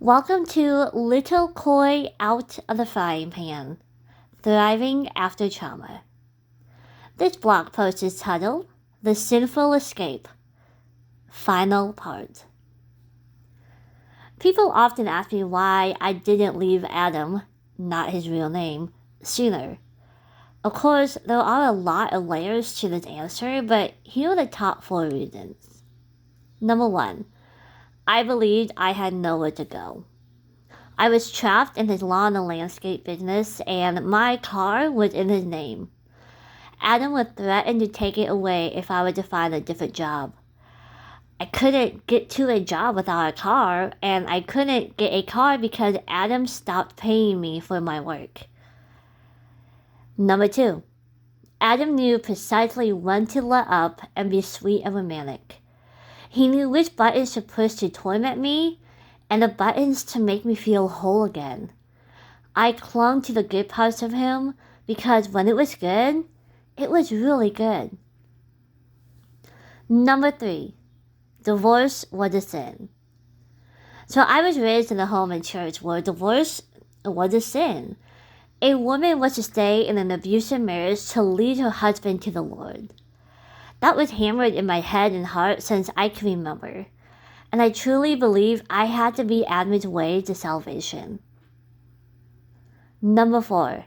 Welcome to Little Koi Out of the Frying Pan, Thriving After Trauma. This blog post is titled, The Sinful Escape, Final Part. People often ask me why I didn't leave Adam, not his real name, sooner. Of course, there are a lot of layers to this answer, but here are the top 4 reasons. Number 1, I believed I had nowhere to go. I was trapped in his lawn and landscape business, and my car was in his name. Adam would threaten to take it away if I were to find a different job. I couldn't get to a job without a car, and I couldn't get a car because Adam stopped paying me for my work. Number 2, Adam knew precisely when to let up and be sweet and romantic. He knew which buttons to push to torment me, and the buttons to make me feel whole again. I clung to the good parts of him because when it was good, it was really good. Number 3, divorce was a sin. So I was raised in a home and church where divorce was a sin. A woman was to stay in an abusive marriage to lead her husband to the Lord. That was hammered in my head and heart since I can remember. And I truly believe I had to be Adam's way to salvation. Number 4,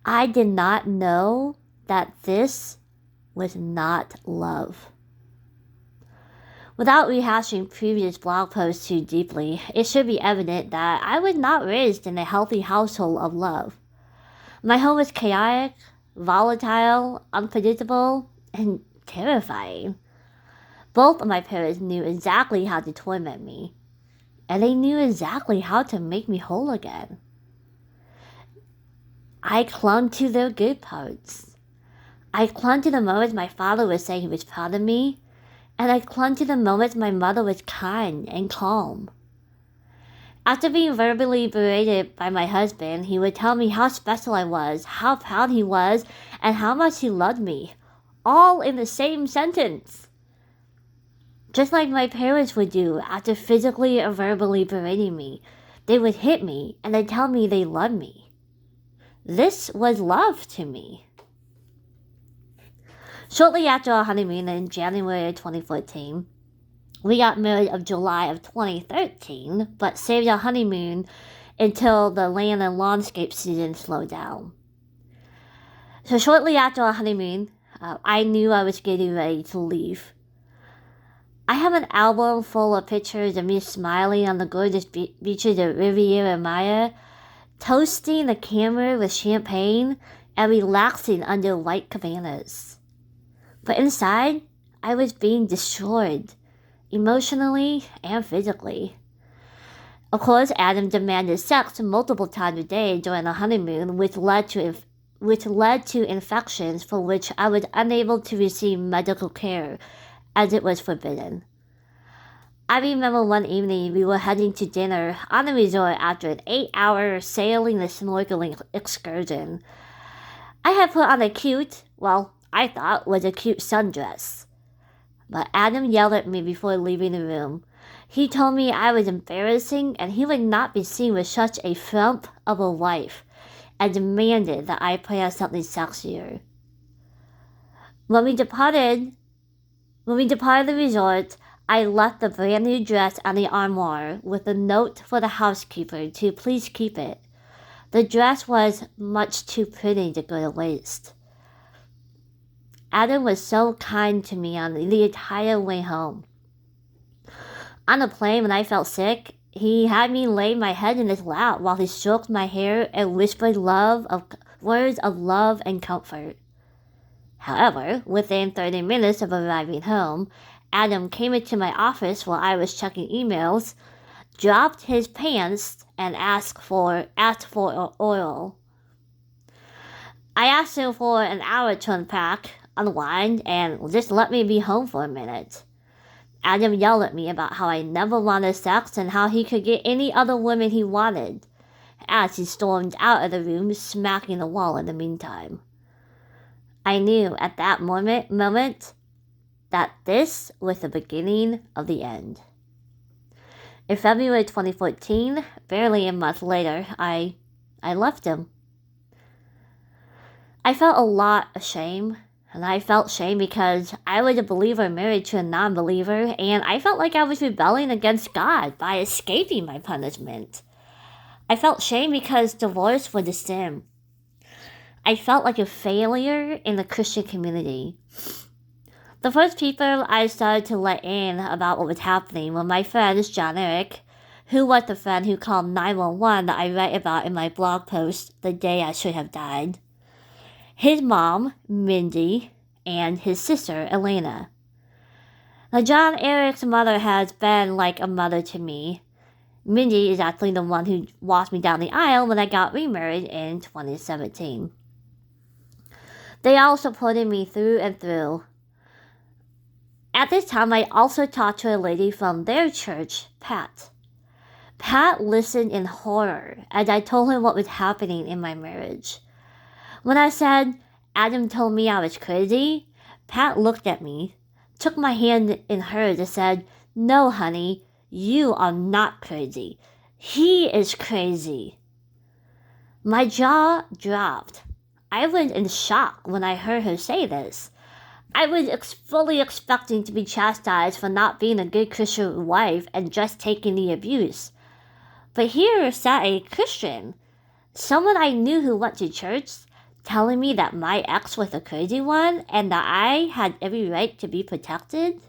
I did not know that this was not love. Without rehashing previous blog posts too deeply, it should be evident that I was not raised in a healthy household of love. My home was chaotic, volatile, unpredictable, and terrifying. Both of my parents knew exactly how to torment me, and they knew exactly how to make me whole again. I clung to their good parts. I clung to the moments my father would say he was proud of me, and I clung to the moments my mother was kind and calm. After being verbally berated by my husband, he would tell me how special I was, how proud he was, and how much he loved me, all in the same sentence. Just like my parents would do after physically or verbally berating me, they would hit me and then tell me they loved me. This was love to me. Shortly after our honeymoon in January of 2014, we got married in July of 2013, but saved our honeymoon until the land and landscape season slowed down. So shortly after our honeymoon, I knew I was getting ready to leave. I have an album full of pictures of me smiling on the gorgeous beaches of Riviera Maya, toasting the camera with champagne, and relaxing under white cabanas. But inside, I was being destroyed, emotionally and physically. Of course, Adam demanded sex multiple times a day during our honeymoon, which led to infections for which I was unable to receive medical care, as it was forbidden. I remember one evening we were heading to dinner on the resort after an 8-hour sailing and snorkeling excursion. I had put on I thought was a cute sundress. But Adam yelled at me before leaving the room. He told me I was embarrassing and he would not be seen with such a frump of a wife, and demanded that I put on something sexier. When we departed the resort, I left the brand new dress on the armoire with a note for the housekeeper to please keep it. The dress was much too pretty to go to waste. Adam was so kind to me on the entire way home. On the plane, when I felt sick, he had me lay my head in his lap while he stroked my hair and whispered words of love and comfort. However, within 30 minutes of arriving home, Adam came into my office while I was checking emails, dropped his pants, and asked for oil. I asked him for an hour to unpack, unwind, and just let me be home for a minute. Adam yelled at me about how I never wanted sex and how he could get any other woman he wanted, as he stormed out of the room, smacking the wall in the meantime. I knew at that moment that this was the beginning of the end. In February 2014, barely a month later, I left him. I felt a lot of shame, and I felt shame because I was a believer married to a non-believer, and I felt like I was rebelling against God by escaping my punishment. I felt shame because divorce was a sin. I felt like a failure in the Christian community. The first people I started to let in about what was happening were my friends, John Eric, who was the friend who called 911 that I write about in my blog post, The Day I Should Have Died, his mom, Mindy, and his sister, Elena. Now, John Eric's mother has been like a mother to me. Mindy is actually the one who walked me down the aisle when I got remarried in 2017. They all supported me through and through. At this time, I also talked to a lady from their church, Pat. Pat listened in horror as I told him what was happening in my marriage. When I said, Adam told me I was crazy, Pat looked at me, took my hand in hers and said, No, honey, you are not crazy. He is crazy. My jaw dropped. I was in shock when I heard her say this. I was fully expecting to be chastised for not being a good Christian wife and just taking the abuse. But here sat a Christian, someone I knew who went to church, telling me that my ex was a crazy one and that I had every right to be protected.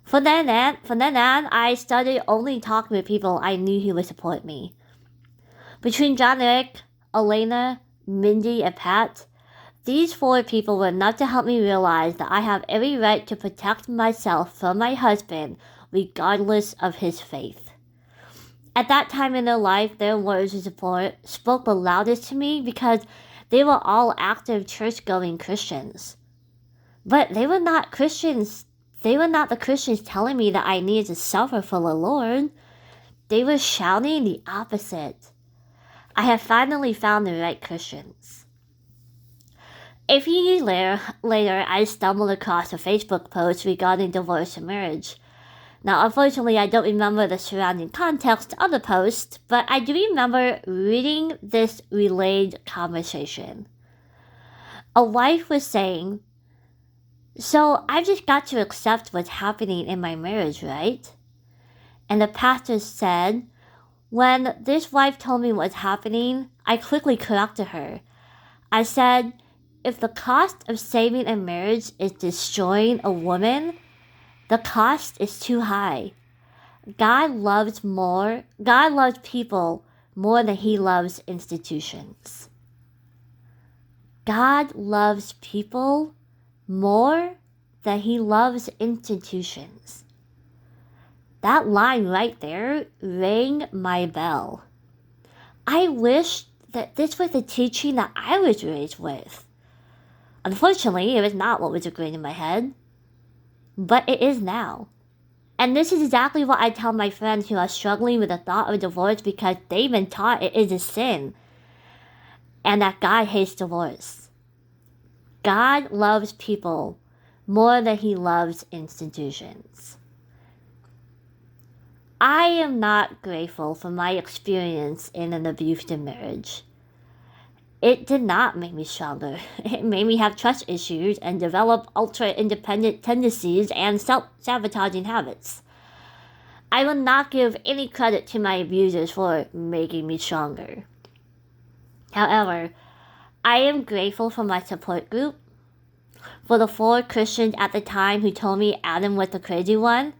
From then on, I started only talking with people I knew who would support me. Between John Eric, Elena, Mindy, and Pat, these 4 people were enough to help me realize that I have every right to protect myself from my husband, regardless of his faith. At that time in their life, their words of support spoke the loudest to me because they were all active church-going Christians. But they were not Christians. They were not the Christians telling me that I needed to suffer for the Lord. They were shouting the opposite. I have finally found the right Christians. A few years later, I stumbled across a Facebook post regarding divorce and marriage. Now, unfortunately, I don't remember the surrounding context of the post, but I do remember reading this relayed conversation. A wife was saying, So I've just got to accept what's happening in my marriage, right? And the pastor said, When this wife told me what's happening, I quickly corrected her. I said, If the cost of saving a marriage is destroying a woman, the cost is too high. God loves people more than he loves institutions. God loves people more than he loves institutions. That line right there rang my bell. I wish that this was the teaching that I was raised with. Unfortunately, it was not what was ingrained in my head, but it is now. And this is exactly what I tell my friends who are struggling with the thought of divorce because they've been taught it is a sin and that God hates divorce. God loves people more than he loves institutions. I am not grateful for my experience in an abusive marriage. It did not make me stronger. It made me have trust issues and develop ultra-independent tendencies and self-sabotaging habits. I will not give any credit to my abusers for making me stronger. However, I am grateful for my support group, for the 4 Christians at the time who told me Adam was the crazy one,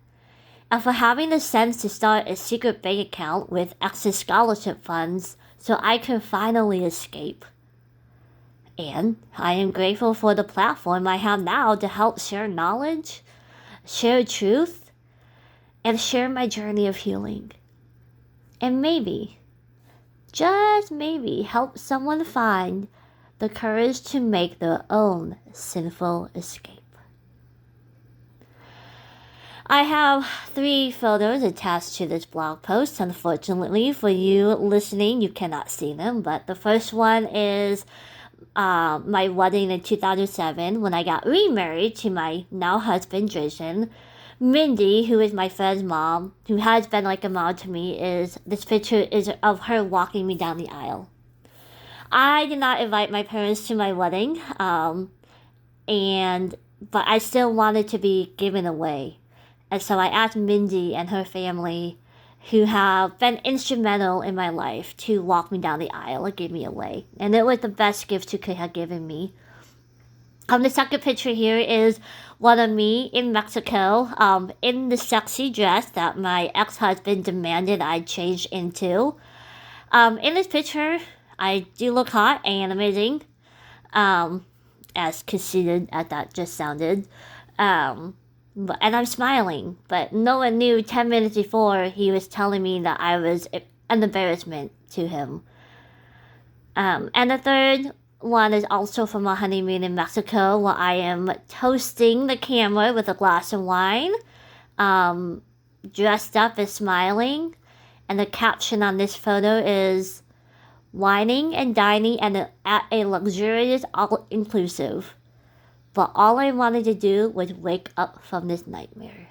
and for having the sense to start a secret bank account with excess scholarship funds so I could finally escape. And I am grateful for the platform I have now to help share knowledge, share truth, and share my journey of healing. And maybe, just maybe, help someone find the courage to make their own sinful escape. I have 3 photos attached to this blog post. Unfortunately, for you listening, you cannot see them, but the first one is my wedding in 2007 when I got remarried to my now husband, Jason. Mindy, who is my friend's mom, who has been like a mom to me, this picture is of her walking me down the aisle. I did not invite my parents to my wedding, but I still wanted to be given away. And so I asked Mindy and her family, who have been instrumental in my life, to walk me down the aisle and give me away. And it was the best gift you could have given me. The second picture here is one of me in Mexico, in the sexy dress that my ex-husband demanded I change into. In this picture, I do look hot and amazing, as conceited as that just sounded. And I'm smiling, but no one knew 10 minutes before he was telling me that I was an embarrassment to him. And the third one is also from a honeymoon in Mexico, where I am toasting the camera with a glass of wine, dressed up and smiling. And the caption on this photo is "Wining and dining at a luxurious all-inclusive. But all I wanted to do was wake up from this nightmare."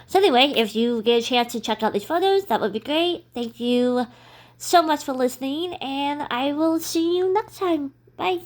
So anyway, if you get a chance to check out these photos, that would be great. Thank you so much for listening, and I will see you next time. Bye.